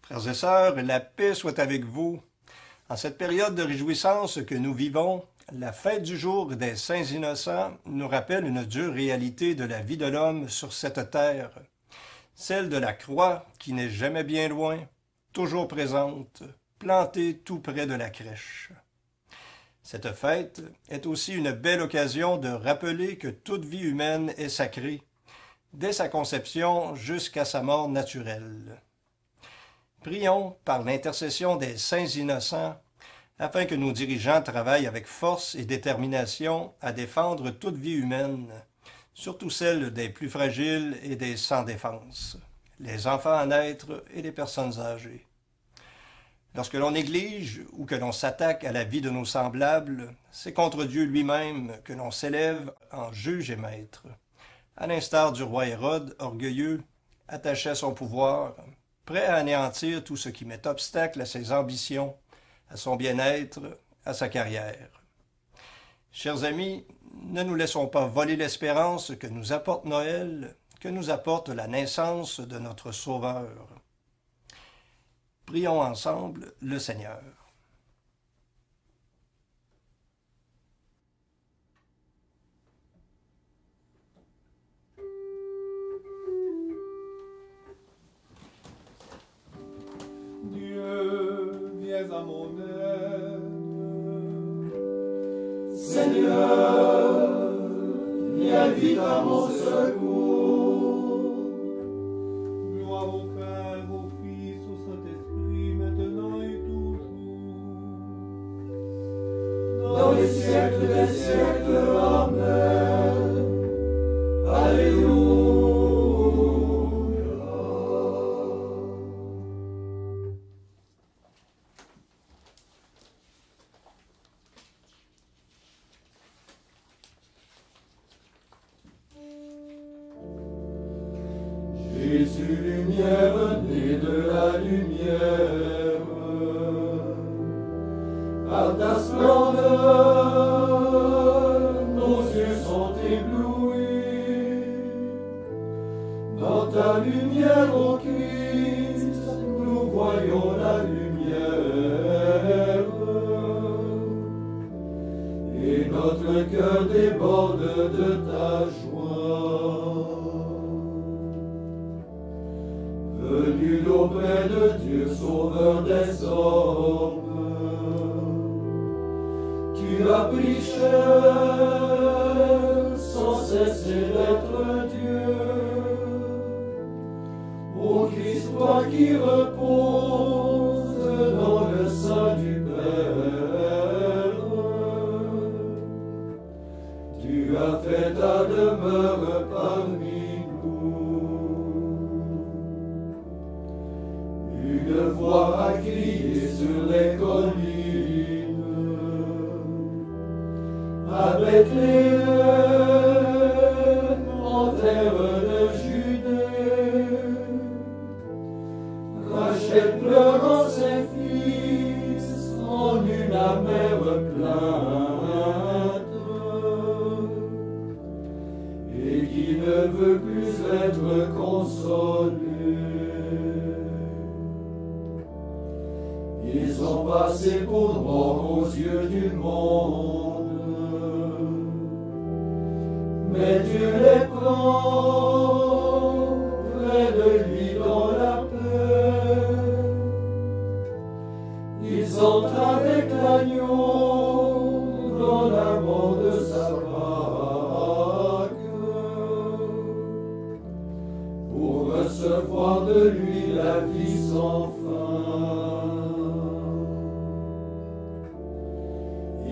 Frères et sœurs, la paix soit avec vous. En cette période de réjouissance que nous vivons, la fête du jour des Saints Innocents nous rappelle une dure réalité de la vie de l'homme sur cette terre, celle de la croix qui n'est jamais bien loin, toujours présente, plantée tout près de la crèche. Cette fête est aussi une belle occasion de rappeler que toute vie humaine est sacrée, dès sa conception jusqu'à sa mort naturelle. Prions par l'intercession des Saints Innocents afin que nos dirigeants travaillent avec force et détermination à défendre toute vie humaine, surtout celle des plus fragiles et des sans défense, les enfants à naître et les personnes âgées. Lorsque l'on néglige ou que l'on s'attaque à la vie de nos semblables, c'est contre Dieu lui-même que l'on s'élève en juge et maître, à l'instar du roi Hérode, orgueilleux, attaché à son pouvoir, prêt à anéantir tout ce qui met obstacle à ses ambitions, à son bien-être, à sa carrière. Chers amis, ne nous laissons pas voler l'espérance que nous apporte Noël, que nous apporte la naissance de notre Sauveur. Prions ensemble le Seigneur. Dieu, viens à mon aide. Seigneur, viens vite à mon secours. Gloire au Père, au Fils, au Saint-Esprit, maintenant et toujours. Dans les siècles des siècles, Amen. Alléluia. Jésus, lumière, né de la lumière, par ta splendeur, nos yeux sont éblouis. Dans ta lumière, ô Christ, nous voyons la lumière. Et notre cœur déborde de ta joie. Venu d'auprès de Dieu, sauveur des hommes, tu as pris chair sans cesser d'être Dieu. Ô Christ, toi qui reposes dans le sein du Père, tu as fait ta demeure parmi nous. Une voix a crié sur les collines, à Bethléem, en terre de Judée. Rachel pleurant ses fils en une amère plainte, et qui ne veut plus être consolé. Ils sont passés pour morts aux yeux du monde, mais Dieu les prend près de lui dans la paix. Ils entrent avec l'agneau dans l'amour de sa Pâque, pour recevoir de lui la vie sans fin.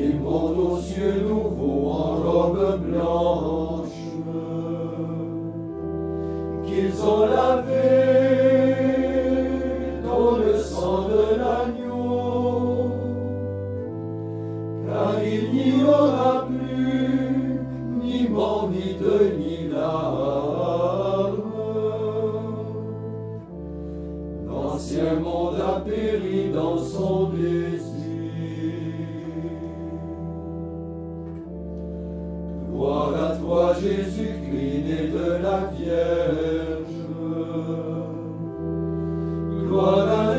Ils montent aux cieux nouveaux en robe blanche, qu'ils ont lavé dans le sang de l'agneau, car il n'y aura plus ni mort, ni deuil, ni larmes. L'ancien monde a péri dans son désir. Gloire à toi, Jésus-Christ, né de la Vierge. Gloire à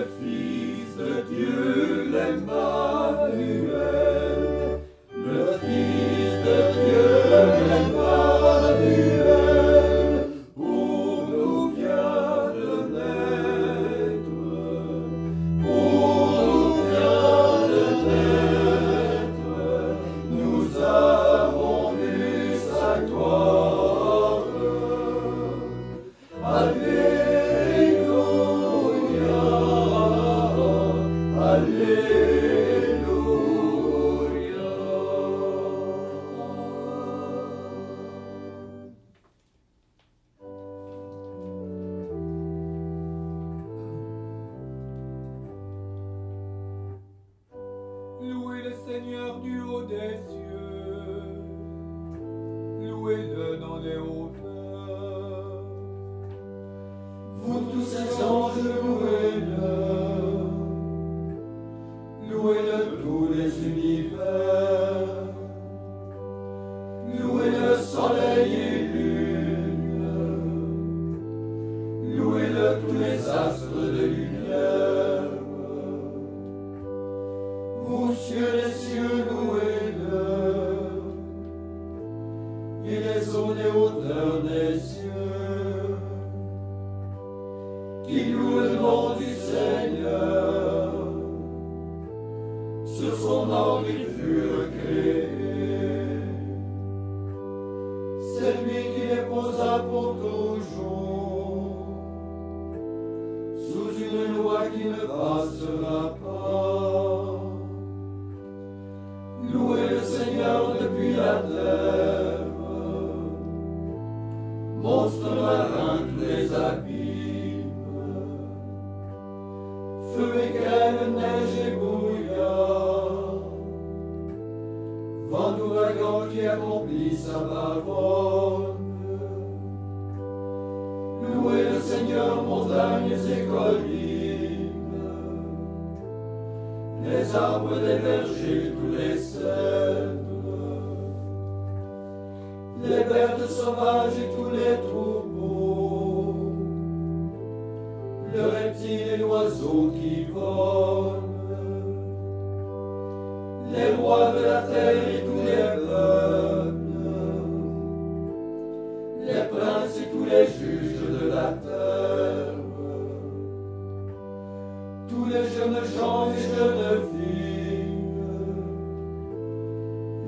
le Fils de Dieu, l'Emmanuel, le Fils de Dieu, l'Emmanuel, pour nous vient de naître, pour nous vient de naître, nous avons vu sa gloire. Alléluia, Louez le Seigneur du haut des cieux, louez-le dans les hauteurs. vous tous ces anges, louez-le, louez-le tous les univers, louez-le soleil et lune, louez-le tous les astres de lumière, vous cieux les cieux, louez-le, et les eaux des hauteurs des cieux, qui loue le nom du Seigneur, sur son nom ils furent créés. C'est lui qui les posa pour toujours, sous une loi qui ne passera pas. Louez le Seigneur depuis la terre, monstres marins tous les abîmes, feu et grêle, neige et brouillard, vent d'ouragan qui accomplit sa parole. Louez le Seigneur, montagnes et collines, les arbres des vergers, tous les cèdres, les bêtes sauvages et tous les troupeaux, le reptile et l'oiseau qui volent, les rois de la terre et tous les peuples, les princes et tous les juges de la terre, tous les jeunes gens et jeunes filles,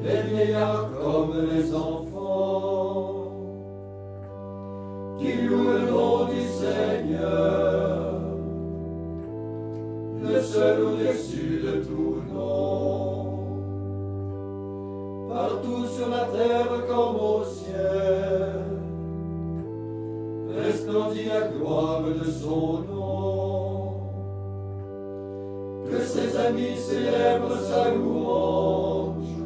les vieillards comme les enfants, qui louent le nom du Seigneur, le seul au-dessus de tout nom. Partout sur la terre comme au ciel, resplendit la gloire de son nom. Que ses amis célèbrent sa louange,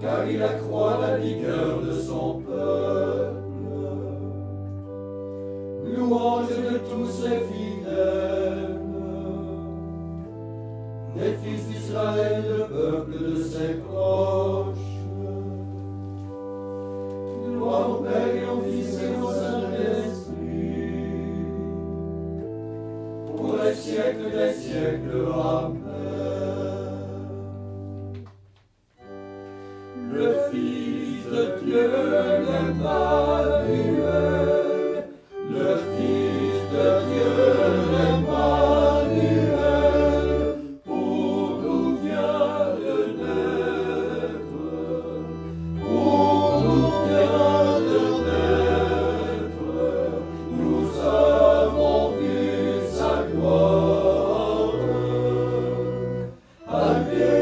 car il accroît la vigueur de son peuple. Louange de tous ses fidèles, des fils d'Israël, le peuple de ses proches. Gloire au Père et au Fils et au Saint-Esprit, pour les siècles des siècles. Amen. Le Fils de Dieu, l'Emmanuel, le Fils de Dieu, l'Emmanuel, pour nous vient de naître, pour nous vient de naître, nous avons vu sa gloire. Alléluia,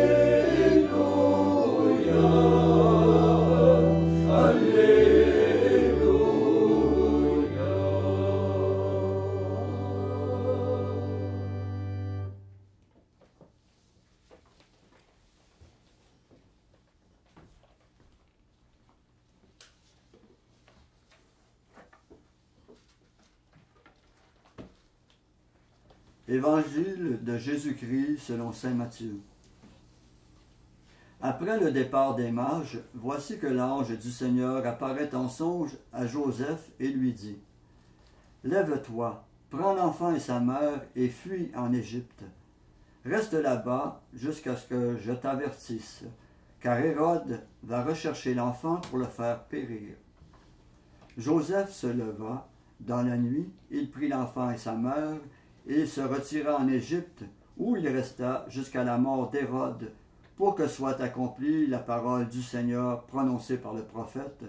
Évangile de Jésus-Christ selon saint Matthieu. Après le départ des mages, voici que l'ange du Seigneur apparaît en songe à Joseph et lui dit : « Lève-toi, prends l'enfant et sa mère et fuis en Égypte. Reste là-bas jusqu'à ce que je t'avertisse, car Hérode va rechercher l'enfant pour le faire périr. Joseph se leva. Dans la nuit, il prit l'enfant et sa mère, et il se retira en Égypte, où il resta jusqu'à la mort d'Hérode, pour que soit accomplie la parole du Seigneur prononcée par le prophète.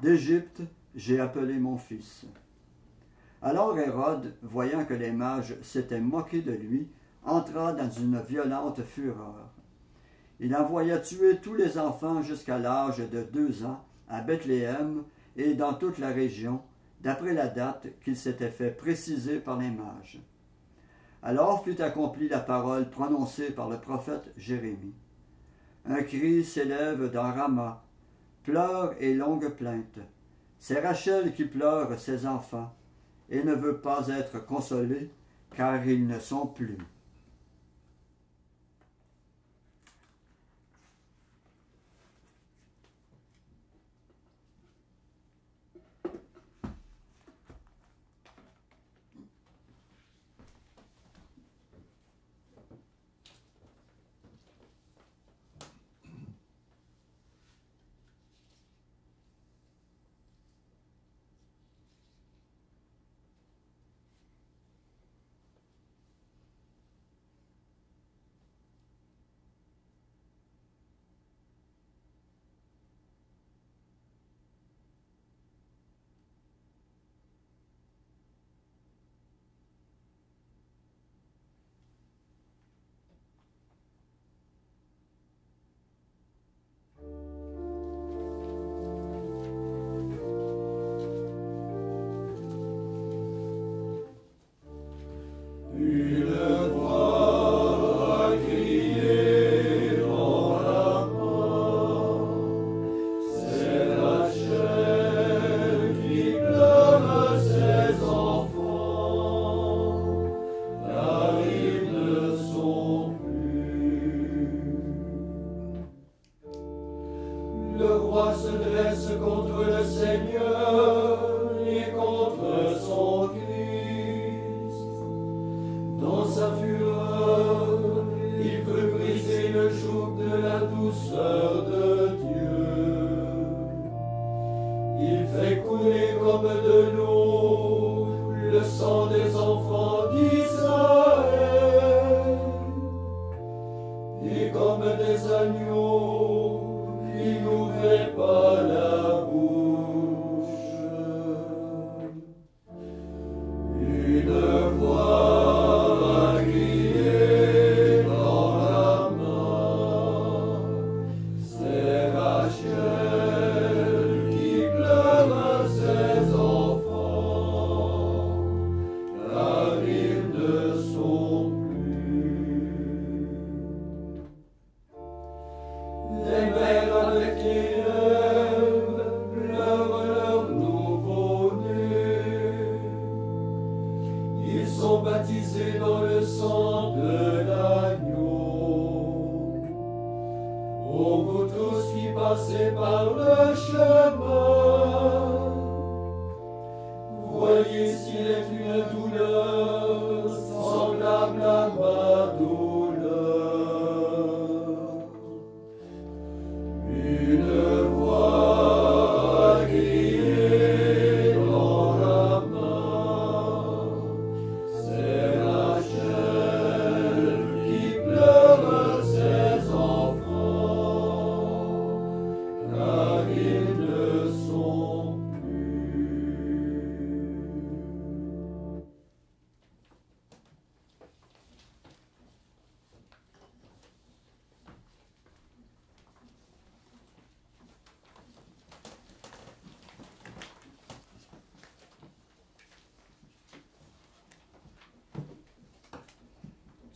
D'Égypte, j'ai appelé mon fils. Alors Hérode, voyant que les mages s'étaient moqués de lui, entra dans une violente fureur. Il envoya tuer tous les enfants jusqu'à l'âge de 2 ans à Bethléem et dans toute la région, d'après la date qu'il s'était fait préciser par les mages. Alors fut accomplie la parole prononcée par le prophète Jérémie. Un cri s'élève dans Rama, pleurs et longues plaintes. C'est Rachel qui pleure ses enfants, et ne veut pas être consolée, car ils ne sont plus.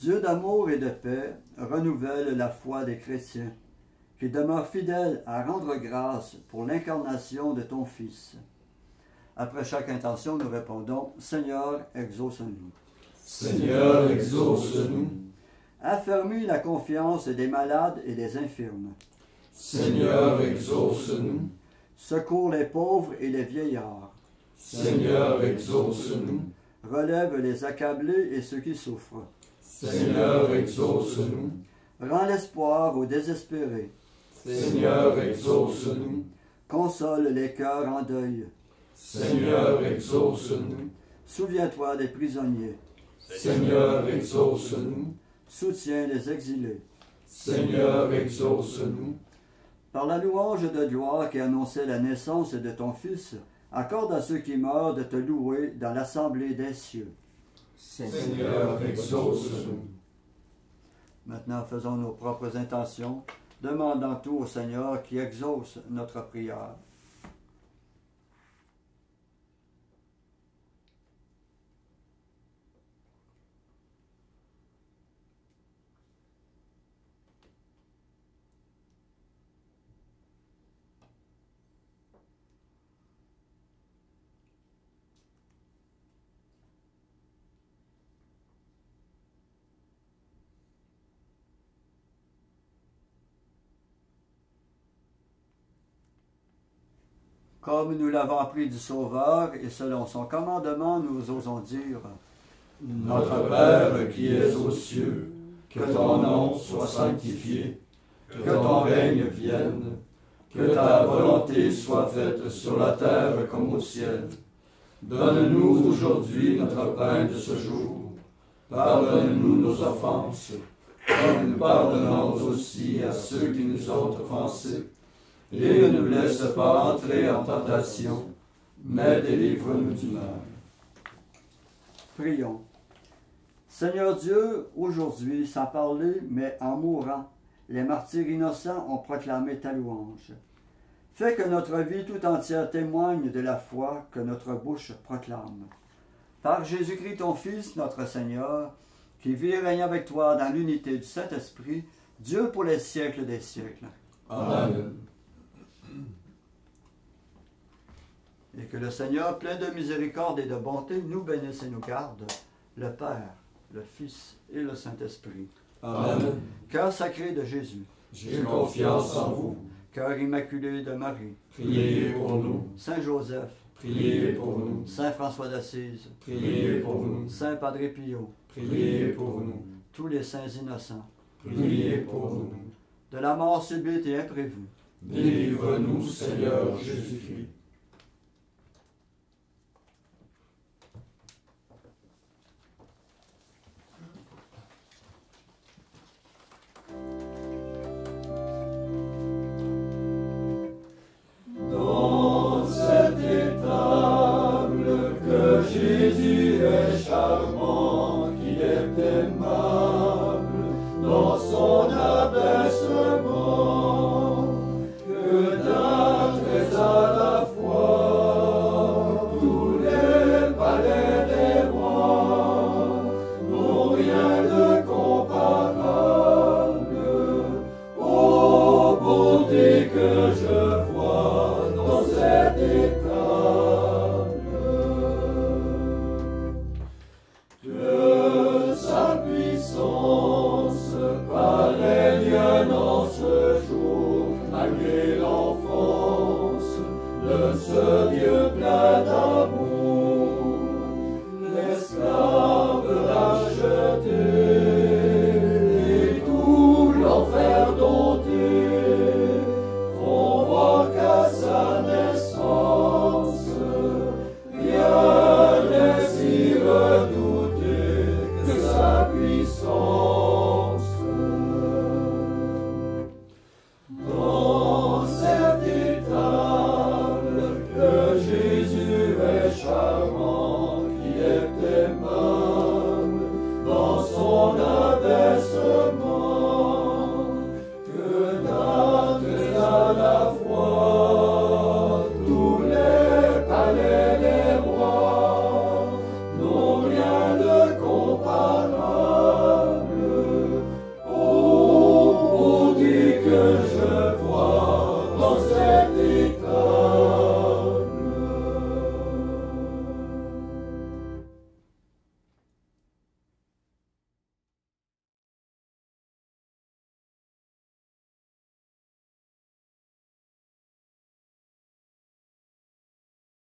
Dieu d'amour et de paix renouvelle la foi des chrétiens, qui demeurent fidèles à rendre grâce pour l'incarnation de ton Fils. Après chaque intention, nous répondons « Seigneur, exauce-nous ». Seigneur, exauce-nous. Affermis la confiance des malades et des infirmes. Seigneur, exauce-nous. Secours les pauvres et les vieillards. Seigneur, exauce-nous. relève les accablés et ceux qui souffrent. Seigneur, exauce-nous. Rends l'espoir aux désespérés. Seigneur, exauce-nous. Console les cœurs en deuil. Seigneur, exauce-nous. Souviens-toi des prisonniers. Seigneur, exauce-nous. Soutiens les exilés. Seigneur, exauce-nous. Par la louange de gloire qui annonçait la naissance de ton Fils, accorde à ceux qui meurent de te louer dans l'assemblée des cieux. Seigneur, exauce-nous. Maintenant, faisons nos propres intentions, demandant tout au Seigneur qui exauce notre prière. Comme nous l'avons appris du Sauveur, et selon son commandement, nous osons dire: Notre Père qui es aux cieux, que ton nom soit sanctifié, que ton règne vienne, que ta volonté soit faite sur la terre comme au ciel. Donne-nous aujourd'hui notre pain de ce jour. Pardonne-nous nos offenses, comme nous pardonnons aussi à ceux qui nous ont offensés. Et ne nous laisse pas entrer en tentation, mais délivre-nous du mal. Prions. Seigneur Dieu, aujourd'hui, sans parler, mais en mourant, les martyrs innocents ont proclamé ta louange. Fais que notre vie tout entière témoigne de la foi que notre bouche proclame. Par Jésus-Christ, ton Fils, notre Seigneur, qui vit et règne avec toi dans l'unité du Saint-Esprit, Dieu pour les siècles des siècles. Amen. Et que le Seigneur, plein de miséricorde et de bonté, nous bénisse et nous garde, le Père, le Fils et le Saint-Esprit. Amen. Cœur sacré de Jésus, J'ai confiance en vous. cœur immaculé de Marie, Priez pour nous. Saint Joseph, Priez pour nous. Saint François d'Assise, Priez pour nous. Saint Padre Pio, Priez pour nous. tous les saints innocents, Priez pour nous. de la mort subite et imprévue, Délivre-nous, Seigneur Jésus-Christ. Dans cette étable que Jésus est charmant, qu'il est aimable, dans son abaissement, que d'un très à la fois, tous les palais des rois n'ont rien de comparable aux beautés que je vois dans cette étable. Que sa puissance paraît bien en ce jour, malgré l'enfance de ce Dieu plein